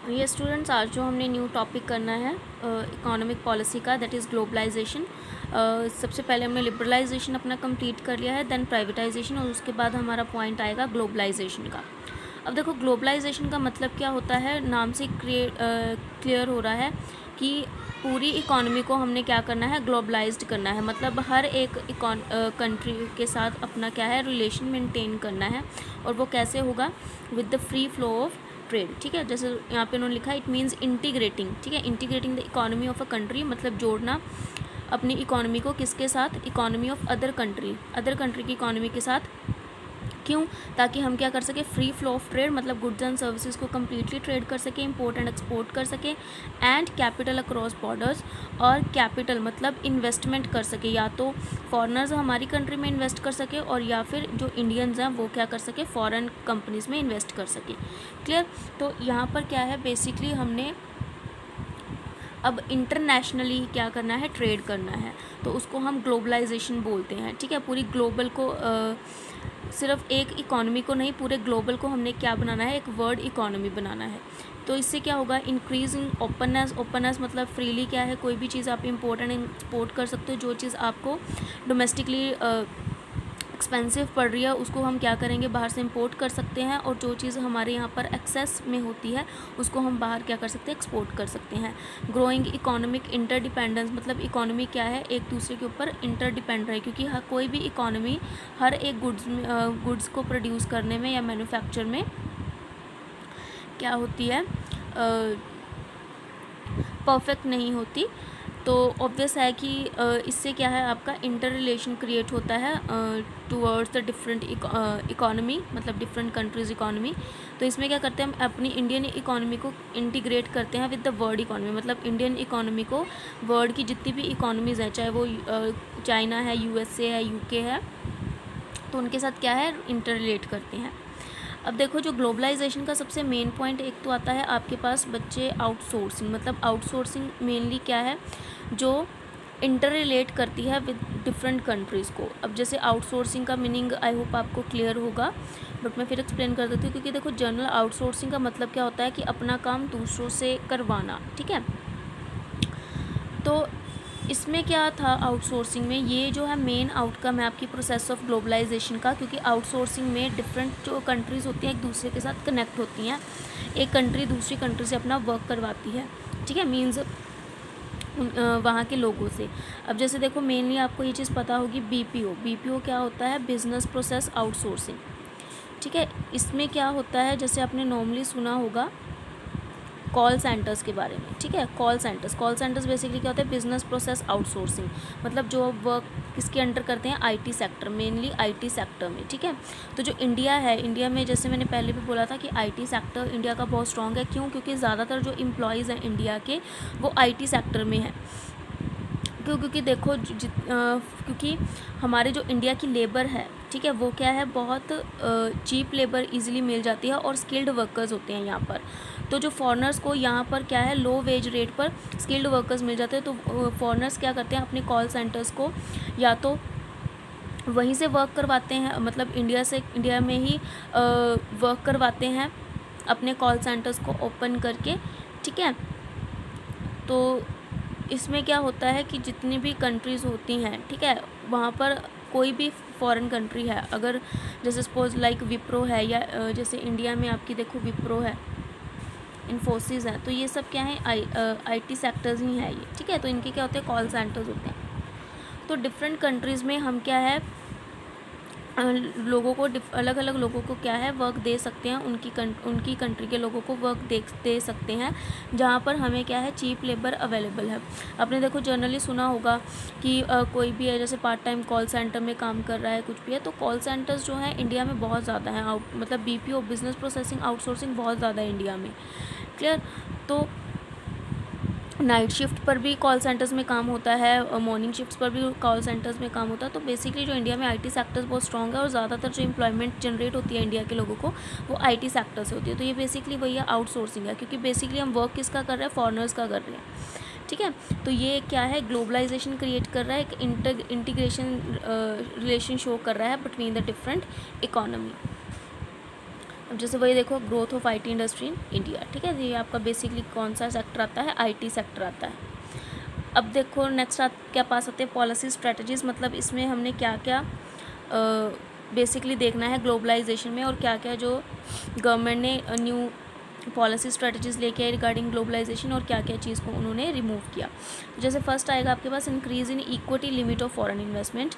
ये स्टूडेंट्स आज जो हमने न्यू टॉपिक करना है इकोनॉमिक पॉलिसी का, दैट इज़ ग्लोबलाइजेशन। सबसे पहले हमने लिबरलाइजेशन अपना कंप्लीट कर लिया है, देन प्राइवेटाइजेशन, और उसके बाद हमारा पॉइंट आएगा ग्लोबलाइजेशन का। अब देखो ग्लोबलाइजेशन का मतलब क्या होता है, नाम से क्लियर हो रहा है कि पूरी इकॉनमी को हमने क्या करना है, ग्लोबलाइज्ड करना है। मतलब हर एक कंट्री के साथ अपना क्या है, रिलेशन मेंटेन करना है, और वो कैसे होगा, with the free flow of trade. ठीक है, जैसे यहाँ पे उन्होंने लिखा, इट मीन्स इंटीग्रेटिंग। ठीक है, integrating the economy of a country, मतलब जोड़ना अपनी इकोनॉमी को किसके साथ, इकोनॉमी ऑफ अदर कंट्री की इकोनॉमी के साथ। क्यों? ताकि हम क्या कर सकें, फ्री फ्लो ऑफ ट्रेड, मतलब गुड्स एंड सर्विसेज को कम्प्लीटली ट्रेड कर सकें, इंपोर्ट एंड एक्सपोर्ट कर सकें, एंड कैपिटल अक्रॉस बॉर्डर्स, और कैपिटल मतलब इन्वेस्टमेंट कर सके, या तो फॉरेनर्स हमारी कंट्री में इन्वेस्ट कर सके, और या फिर जो इंडियंस हैं वो क्या कर सके, फॉरेन कंपनीज़ में इन्वेस्ट कर सके। क्लियर? तो यहाँ पर क्या है, बेसिकली हमने अब इंटरनेशनली क्या करना है, ट्रेड करना है, तो उसको हम ग्लोबलाइजेशन बोलते हैं। ठीक है, पूरी ग्लोबल को सिर्फ एक इकॉनमी को नहीं, पूरे ग्लोबल को हमने क्या बनाना है, एक वर्ल्ड इकॉनमी बनाना है। तो इससे क्या होगा, इंक्रीजिंग ओपननेस मतलब फ्रीली क्या है, कोई भी चीज़ आप इम्पोर्ट एंड एक्सपोर्ट कर सकते हो। जो चीज़ आपको डोमेस्टिकली एक्सपेंसिव पड़ रही है उसको हम क्या करेंगे, बाहर से इंपोर्ट कर सकते हैं, और जो चीज़ हमारे यहाँ पर एक्सेस में होती है उसको हम बाहर क्या कर सकते हैं, एक्सपोर्ट कर सकते हैं। ग्रोइंग इकोनॉमिक इंटरडिपेंडेंस मतलब इकोनॉमी क्या है, एक दूसरे के ऊपर इंटरडिपेंड रहे, क्योंकि कोई भी इकोनॉमी हर एक गुड्स को प्रोड्यूस करने में या मैन्युफैक्चर में क्या होती है, परफेक्ट नहीं होती। तो ऑब्वियस है कि इससे क्या है, आपका इंटर रिलेशन क्रिएट होता है टूवर्ड्स द डिफरेंट इकोनॉमी, मतलब डिफरेंट कंट्रीज़ इकोनॉमी। तो इसमें क्या करते हैं, हम अपनी इंडियन इकोनॉमी को इंटीग्रेट करते हैं विद द वर्ल्ड इकोनॉमी, मतलब इंडियन इकोनॉमी को वर्ल्ड की जितनी भी इकोनॉमीज़ हैं, चाहे वो चाइना है, यूएसए है, यूके है, तो उनके साथ क्या है, इंटर रिलेट करते हैं। अब देखो, जो ग्लोबलाइजेशन का सबसे मेन पॉइंट एक तो आता है आपके पास बच्चे आउटसोर्सिंग, मतलब आउटसोर्सिंग मेनली क्या है, जो इंटर रिलेट करती है विद डिफरेंट कंट्रीज़ को। अब जैसे आउटसोर्सिंग का मीनिंग आई होप आपको क्लियर होगा, बट मैं फिर एक्सप्लेन कर देती हूँ, क्योंकि देखो जनरल आउटसोर्सिंग का मतलब क्या होता है कि अपना काम दूसरों से करवाना। ठीक है, तो इसमें क्या था, आउटसोर्सिंग में ये जो है मेन आउटकम है आपकी प्रोसेस ऑफ ग्लोबलाइजेशन का, क्योंकि आउटसोर्सिंग में डिफरेंट जो कंट्रीज़ होती हैं एक दूसरे के साथ कनेक्ट होती हैं, एक कंट्री दूसरी कंट्री से अपना वर्क करवाती है। ठीक है, मीन्स वहाँ के लोगों से। अब जैसे देखो, मेनली आपको ये चीज़ पता होगी, बीपीओ क्या होता है, बिजनेस प्रोसेस आउटसोर्सिंग। ठीक है, इसमें क्या होता है, जैसे आपने नॉर्मली सुना होगा कॉल सेंटर्स के बारे में। ठीक है, कॉल सेंटर्स बेसिकली क्या होता है, बिजनेस प्रोसेस आउटसोर्सिंग, मतलब जो वर्क किसके अंडर करते हैं, IT sector, mainly IT sector में। ठीक है, तो जो इंडिया है, इंडिया में जैसे मैंने पहले भी बोला था कि आईटी सेक्टर इंडिया का बहुत स्ट्रॉन्ग है। क्यों? क्योंकि ज़्यादातर जो एम्प्लॉयज़ हैं इंडिया के वो आईटी सेक्टर में हैं। क्योंकि देखो क्योंकि हमारे जो इंडिया की लेबर है, ठीक है, वो क्या है, बहुत चीप लेबर इजीली मिल जाती है, और स्किल्ड वर्कर्स होते हैं यहाँ पर। तो जो फॉरेनर्स को यहाँ पर क्या है, लो वेज रेट पर स्किल्ड वर्कर्स मिल जाते हैं। तो फॉरेनर्स क्या करते हैं, अपने कॉल सेंटर्स को या तो वहीं से वर्क करवाते हैं, मतलब इंडिया में ही वर्क करवाते हैं अपने कॉल सेंटर्स को ओपन करके। ठीक है, तो इसमें क्या होता है कि जितनी भी कंट्रीज़ होती हैं, ठीक है, वहाँ पर कोई भी फॉरेन कंट्री है, अगर जैसे सपोज लाइक विप्रो है, या जैसे इंडिया में आपकी देखो विप्रो है, इन्फोसिस है, तो ये सब क्या है, आईटी सेक्टर्स ही है ये। ठीक है, तो इनके क्या होते हैं, कॉल सेंटर्स होते हैं। तो डिफरेंट कंट्रीज़ में हम क्या है, लोगों को अलग अलग लोगों को क्या है, वर्क दे सकते हैं, उनकी कंट्री के लोगों को वर्क दे सकते हैं, जहाँ पर हमें क्या है, चीप लेबर अवेलेबल है। आपने देखो जनरली सुना होगा कि कोई भी है, जैसे पार्ट टाइम कॉल सेंटर में काम कर रहा है, कुछ भी है, तो कॉल सेंटर्स जो हैं इंडिया में बहुत ज़्यादा हैं, मतलब बीपीओ, बिजनेस प्रोसेसिंग आउटसोर्सिंग बहुत ज़्यादा है इंडिया में। क्लियर? तो नाइट शिफ्ट पर भी कॉल सेंटर्स में काम होता है, मॉर्निंग शिफ्ट्स पर भी कॉल सेंटर्स में काम होता है। तो बेसिकली जो इंडिया में आईटी सेक्टर्स बहुत स्ट्रॉन्ग है, और ज़्यादातर जो एम्प्लॉयमेंट जनरेट होती है इंडिया के लोगों को, वो आईटी सेक्टर से होती है। तो ये बेसिकली वही आउटसोर्सिंग है, क्योंकि बेसिकली हम वर्क किसका कर रहे हैं, फॉरेनर्स का कर रहे हैं। ठीक है, तो ये क्या है, ग्लोबलाइजेशन क्रिएट कर रहा है, एक इंटीग्रेशन रिलेशन शो कर रहा है बिटवीन द डिफरेंट इकोनॉमी। अब जैसे वही देखो, growth of IT industry in India, ठीक है, ये आपका बेसिकली कौन सा सेक्टर आता है, आईटी सेक्टर आता है। अब देखो नेक्स्ट क्या पास आते हैं, पॉलिसी स्ट्रेटजीज़, मतलब इसमें हमने क्या क्या बेसिकली देखना है ग्लोबलाइजेशन में, और क्या क्या जो गवर्नमेंट ने न्यू पॉलिसी स्ट्रेटजीज़ लेके आई रिगार्डिंग ग्लोबलाइजेशन, और क्या क्या चीज़ को उन्होंने रिमूव किया। तो जैसे फर्स्ट आएगा आपके पास increase in equity limit of foreign investment.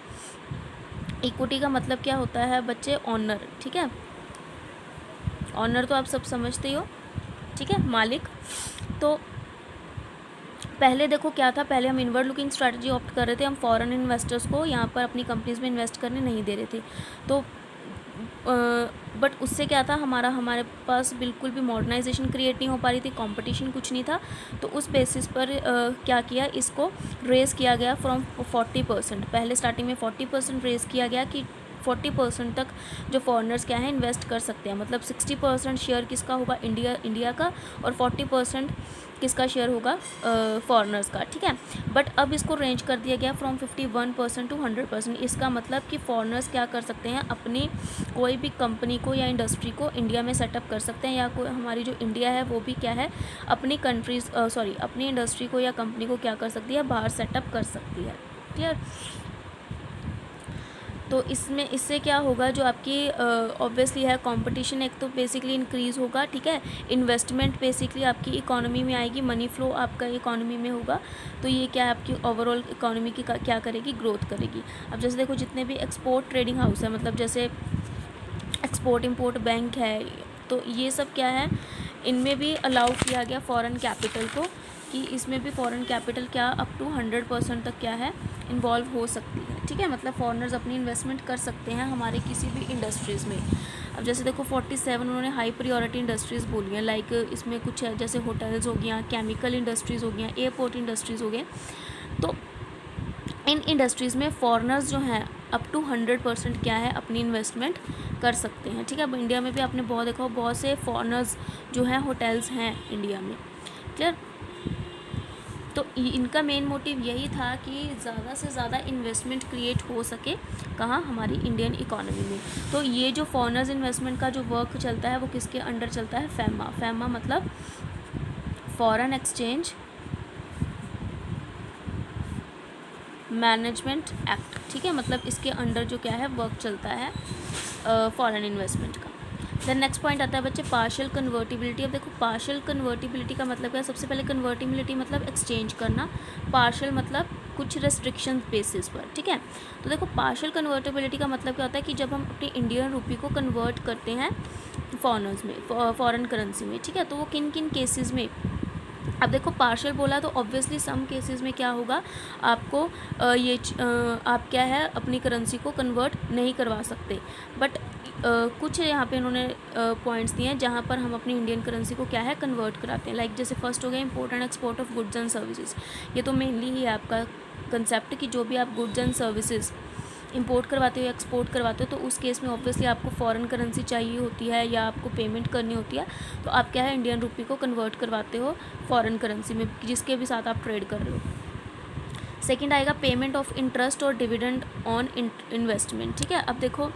Equity का मतलब क्या होता है बच्चे, ऑनर, ठीक है, ऑनर तो आप सब समझते ही हो, ठीक है, मालिक। तो पहले देखो क्या था, पहले हम इनवर्ड लुकिंग स्ट्रैटेजी ऑप्ट कर रहे थे, हम फॉरेन इन्वेस्टर्स को यहाँ पर अपनी कंपनीज़ में इन्वेस्ट करने नहीं दे रहे थे। तो बट उससे क्या था, हमारे पास बिल्कुल भी मॉडर्नाइजेशन क्रिएट नहीं हो पा रही थी, कंपटीशन कुछ नहीं था। तो उस बेसिस पर क्या किया, इसको रेज़ किया गया फ्रॉम 40%, पहले स्टार्टिंग में 40% रेज़ किया गया कि 40% तक जो फॉरेनर्स क्या है इन्वेस्ट कर सकते हैं, मतलब 60% शेयर किसका होगा, इंडिया का, और 40% किसका शेयर होगा, फॉरेनर्स का, ठीक है। बट अब इसको रेंज कर दिया गया फ्रॉम 51% टू 100%। इसका मतलब कि फॉरेनर्स क्या कर सकते हैं, अपनी कोई भी कंपनी को या इंडस्ट्री को इंडिया में सेटअप कर सकते हैं, या कोई हमारी जो इंडिया है वो भी क्या है, अपनी अपनी इंडस्ट्री को या कंपनी को क्या कर सकती है, बाहर सेटअप कर सकती है, क्लियर। तो इससे क्या होगा, जो आपकी ऑब्वियसली है कंपटीशन एक तो बेसिकली इंक्रीज़ होगा, ठीक है, इन्वेस्टमेंट बेसिकली आपकी इकोनॉमी में आएगी, मनी फ्लो आपका इकोनॉमी में होगा। तो ये क्या है, आपकी ओवरऑल इकोनॉमी की क्या करेगी, ग्रोथ करेगी। अब जैसे देखो जितने भी एक्सपोर्ट ट्रेडिंग हाउस है, मतलब जैसे एक्सपोर्ट इंपोर्ट बैंक है, तो ये सब क्या है, इनमें भी अलाउ किया गया फॉरेन कैपिटल को, कि इसमें भी फॉरेन कैपिटल क्या अप टू 100% तक क्या है, इन्वॉल्व हो सकती है, ठीक है, मतलब फॉरेनर्स अपनी इन्वेस्टमेंट कर सकते हैं हमारे किसी भी इंडस्ट्रीज़ में। अब जैसे देखो 47 उन्होंने हाई प्रायोरिटी इंडस्ट्रीज़ बोली हैं, लाइक इसमें कुछ है जैसे होटल्स हो गया, केमिकल इंडस्ट्रीज़ हो गया, एयरपोर्ट इंडस्ट्रीज़ हो गए। तो इन इंडस्ट्रीज़ में फॉरेनर्स जो हैं अप टू 100% क्या है, अपनी इन्वेस्टमेंट कर सकते हैं, ठीक है। अब इंडिया में भी आपने बहुत देखा हो, बहुत से फॉरेनर्स जो हैं होटल्स हैं इंडिया में, क्लियर। तो इनका मेन मोटिव यही था कि ज़्यादा से ज़्यादा इन्वेस्टमेंट क्रिएट हो सके, कहाँ, हमारी इंडियन इकोनॉमी में। तो ये जो फॉरेनर्स इन्वेस्टमेंट का जो वर्क चलता है वो किसके अंडर चलता है, फैमा मतलब फॉरेन एक्सचेंज मैनेजमेंट एक्ट, ठीक है, मतलब इसके अंडर जो क्या है वर्क चलता है फॉरेन इन्वेस्टमेंट का। देन नेक्स्ट पॉइंट आता है बच्चे पार्शियल कन्वर्टिबिलिटी। अब देखो पार्शियल कन्वर्टिबिलिटी का मतलब क्या है, सबसे पहले कन्वर्टिबिलिटी मतलब एक्सचेंज करना, पार्शियल मतलब कुछ रेस्ट्रिक्शन बेसिस पर, ठीक है। तो देखो पार्शियल कन्वर्टिबिलिटी का मतलब क्या होता है कि जब हम अपनी इंडियन रुपी को कन्वर्ट करते हैं फॉरेनर्स में, फॉरेन करेंसी में, ठीक है, तो वो किन किन केसेस में। अब देखो पार्शियल बोला तो ऑब्वियसली सम केसेस में क्या होगा, आपको आप क्या है अपनी करेंसी को कन्वर्ट नहीं करवा सकते, बट कुछ यहाँ पे इन्होंने पॉइंट्स दिए हैं जहाँ पर हम अपनी इंडियन करेंसी को क्या है कन्वर्ट कराते हैं। लाइक जैसे फर्स्ट हो गया import and export of goods and services. ये तो मेनली ही है आपका कंसेप्ट कि जो भी आप गुड्स एंड सर्विसेज इंपोर्ट करवाते हो या एक्सपोर्ट करवाते हो, तो उस केस में ऑब्वियसली आपको फॉरेन करेंसी चाहिए होती है या आपको पेमेंट करनी होती है, तो आप क्या है इंडियन रुपी को कन्वर्ट करवाते हो फॉरेन करेंसी में, जिसके भी साथ आप ट्रेड कर रहे हो। सेकंड आएगा पेमेंट ऑफ इंटरेस्ट और डिविडेंड ऑन इन्वेस्टमेंट, ठीक है। अब देखो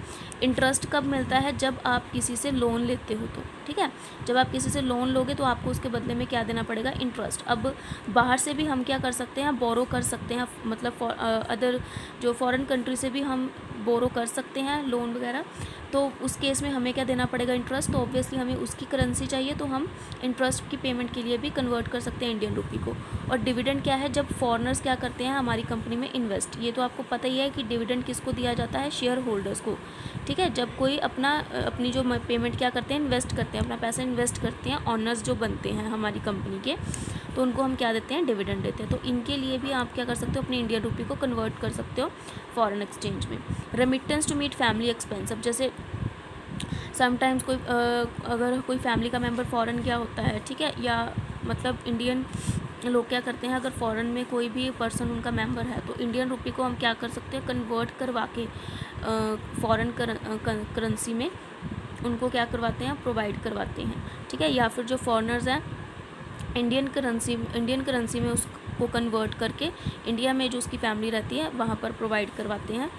इंटरेस्ट कब मिलता है, जब आप किसी से लोन लेते हो, तो ठीक है, जब आप किसी से लोन लोगे तो आपको उसके बदले में क्या देना पड़ेगा, इंटरेस्ट। अब बाहर से भी हम क्या कर सकते हैं, बोरो कर सकते हैं, मतलब अदर जो फॉरेन कंट्री से भी हम बोरो कर सकते हैं लोन वगैरह, तो उस केस में हमें क्या देना पड़ेगा, इंटरेस्ट। तो ऑब्वियसली हमें उसकी करेंसी चाहिए, तो हम इंटरेस्ट की पेमेंट के लिए भी कन्वर्ट कर सकते हैं इंडियन रुपी को। और डिविडेंड क्या है, जब फॉरेनर्स क्या करते हैं हमारी कंपनी में इन्वेस्ट, ये तो आपको पता ही है कि डिविडेंड किसको दिया जाता है, शेयर होल्डर्स को, ठीक है। जब कोई अपनी जो पेमेंट क्या करते हैं, इन्वेस्ट करते हैं, अपना पैसा इन्वेस्ट करते हैं, ऑनर्स जो बनते हैं हमारी कंपनी के, तो उनको हम क्या देते हैं, डिविडेंड देते हैं। तो इनके लिए भी आप क्या कर सकते हो, अपनी इंडियन रुपी को कन्वर्ट कर सकते हो फॉरेन एक्सचेंज में। Remittance to meet family expense. अब जैसे समटाइम्स कोई अगर कोई फैमिली का मेंबर फ़ॉरेन गया होता है, ठीक है, या मतलब इंडियन लोग क्या करते हैं, अगर फ़ॉरेन में कोई भी पर्सन उनका मेंबर है, तो इंडियन रुपी को हम क्या कर सकते हैं, कन्वर्ट करवा के फ़ॉरेन करेंसी में उनको क्या करवाते हैं, प्रोवाइड करवाते हैं, ठीक है। या फिर जो फॉरेनर्स हैं इंडियन करेंसी में उसको कन्वर्ट करके इंडिया में जो उसकी फैमिली रहती है वहाँ पर प्रोवाइड करवाते हैं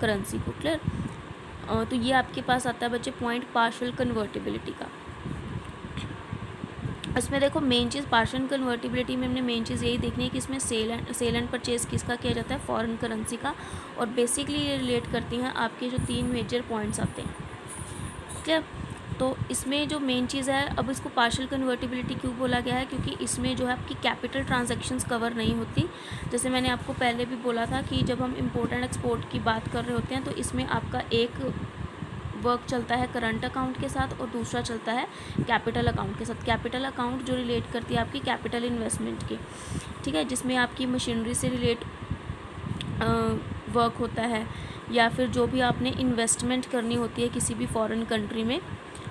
करेंसी को, क्लियर। तो ये आपके पास आता है बच्चे पॉइंट पार्शियल कन्वर्टिबिलिटी का। इसमें देखो मेन चीज़ पार्शियल कन्वर्टिबिलिटी में हमने मेन चीज़ यही देखनी है कि इसमें सेल एंड परचेज़ किसका किया जाता है, फॉरेन करेंसी का। और बेसिकली ये रिलेट करती हैं आपके जो 3 मेजर पॉइंट्स आते हैं, ठीक है। तो इसमें जो मेन चीज़ है, अब इसको पार्शियल कन्वर्टिबिलिटी क्यों बोला गया है, क्योंकि इसमें जो है आपकी कैपिटल ट्रांजैक्शंस कवर नहीं होती। जैसे मैंने आपको पहले भी बोला था कि जब हम इम्पोर्ट एंड एक्सपोर्ट की बात कर रहे होते हैं तो इसमें आपका एक वर्क चलता है करंट अकाउंट के साथ और दूसरा चलता है कैपिटल अकाउंट के साथ। कैपिटल अकाउंट जो रिलेट करती है आपकी कैपिटल इन्वेस्टमेंट की, ठीक है, जिसमें आपकी मशीनरी से रिलेट वर्क होता है, या फिर जो भी आपने इन्वेस्टमेंट करनी होती है किसी भी फॉरेन कंट्री में,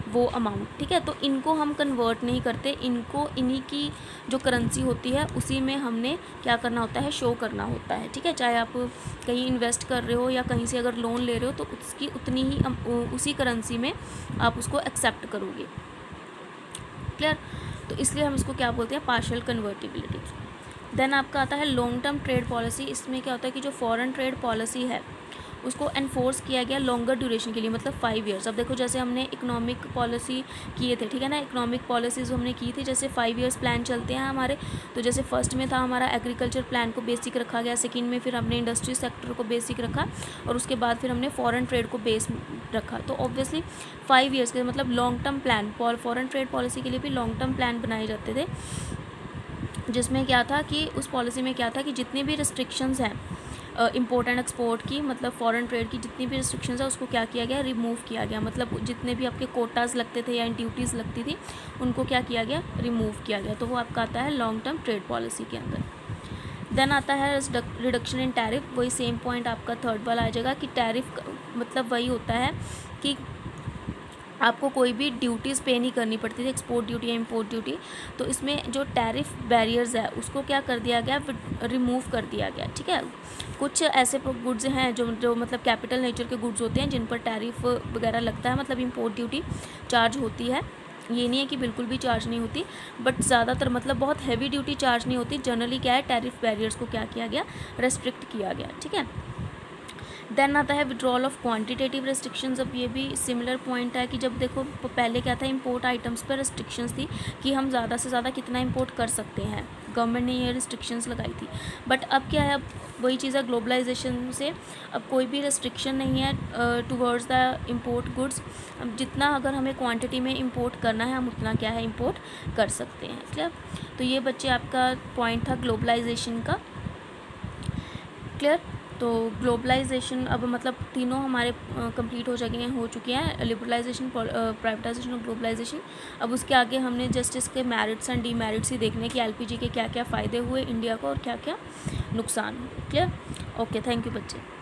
वो अमाउंट, ठीक है। तो इनको हम कन्वर्ट नहीं करते, इनको इन्हीं की जो करेंसी होती है उसी में हमने क्या करना होता है, शो करना होता है, ठीक है। चाहे आप कहीं इन्वेस्ट कर रहे हो या कहीं से अगर लोन ले रहे हो तो उसकी उतनी ही उसी करेंसी में आप उसको एक्सेप्ट करोगे, क्लियर। तो इसलिए हम इसको क्या बोलते हैं, पार्शियल कन्वर्टिबिलिटी। देन आपका आता है लॉन्ग टर्म ट्रेड पॉलिसी। इसमें क्या होता है कि जो फॉरेन ट्रेड पॉलिसी है उसको एनफोर्स किया गया लॉन्गर ड्यूरेशन के लिए, मतलब 5 ईयर्स। अब देखो जैसे हमने इकोनॉमिक पॉलिसी किए थे, ठीक है ना, इकोनॉमिक पॉलिसीज़ हमने की थी, जैसे 5 ईयर्स प्लान चलते हैं हमारे। तो जैसे फर्स्ट में था हमारा एग्रीकल्चर प्लान को बेसिक रखा गया, सेकंड में फिर हमने इंडस्ट्री सेक्टर को बेसिक रखा, और उसके बाद फिर हमने फॉरेन ट्रेड को बेस रखा। तो ऑब्वियसली 5 ईयर्स के मतलब long term plan, foreign trade policy के लिए भी लॉन्ग टर्म प्लान बनाए जाते थे, जिसमें क्या था कि उस पॉलिसी में क्या था कि जितनी भी रिस्ट्रिक्शंस हैं इम्पोर्ट एंड एक्सपोर्ट की, मतलब फॉरेन ट्रेड की जितनी भी रिस्ट्रिक्शंस है उसको क्या किया गया, रिमूव किया गया। मतलब जितने भी आपके कोटाज लगते थे या ड्यूटीज़ लगती थी उनको क्या किया गया, रिमूव किया गया। तो वो आपका आता है लॉन्ग टर्म ट्रेड पॉलिसी के अंदर। देन आता है रिडक्शन इन टैरिफ। वही सेम पॉइंट आपका थर्ड वाला आ जाएगा कि टैरिफ मतलब वही होता है कि आपको कोई भी ड्यूटीज़ पे नहीं करनी पड़ती थी, एक्सपोर्ट ड्यूटी या इम्पोर्ट ड्यूटी। तो इसमें जो टैरिफ बैरियर्स है उसको क्या कर दिया गया, रिमूव कर दिया गया, ठीक है। कुछ ऐसे गुड्स हैं जो मतलब कैपिटल नेचर के गुड्स होते हैं जिन पर टैरिफ वगैरह लगता है, मतलब इम्पोर्ट ड्यूटी चार्ज होती है। ये नहीं है कि बिल्कुल भी चार्ज नहीं होती, बट ज़्यादातर मतलब बहुत हैवी ड्यूटी चार्ज नहीं होती। जनरली क्या है, टैरिफ बैरियर्स को क्या किया गया, रेस्ट्रिक्ट किया गया, ठीक है। देन आता है विड्रॉल ऑफ क्वांटिटेटिव रेस्ट्रिक्शंस। अब ये भी सिमिलर पॉइंट है कि जब देखो पहले क्या था, इंपोर्ट आइटम्स पर रेस्ट्रिक्शंस थी कि हम ज़्यादा से ज़्यादा कितना इंपोर्ट कर सकते हैं, गवर्नमेंट ने ये रिस्ट्रिक्शंस लगाई थी। बट अब क्या है, अब वही चीज़ है ग्लोबलाइजेशन से, अब कोई भी रेस्ट्रिक्शन नहीं है टुवर्ड्स द इम्पोर्ट गुड्स। अब जितना अगर हमें क्वांटिटी में इंपोर्ट करना है हम उतना क्या है इंपोर्ट कर सकते हैं, क्लियर। तो ये बच्चे आपका पॉइंट था ग्लोबलाइजेशन का, क्लियर। तो ग्लोबलाइजेशन अब मतलब तीनों हमारे कंप्लीट हो चुके हैं, लिबरलाइजेशन, प्राइवेटाइजेशन और ग्लोबलाइजेशन। अब उसके आगे हमने जस्ट इसके मेरिट्स एंड डीमेरिट्स ही देखने कि एलपीजी के क्या क्या फ़ायदे हुए इंडिया को और क्या क्या नुकसान हुए, क्लियर। ओके, थैंक यू बच्चे।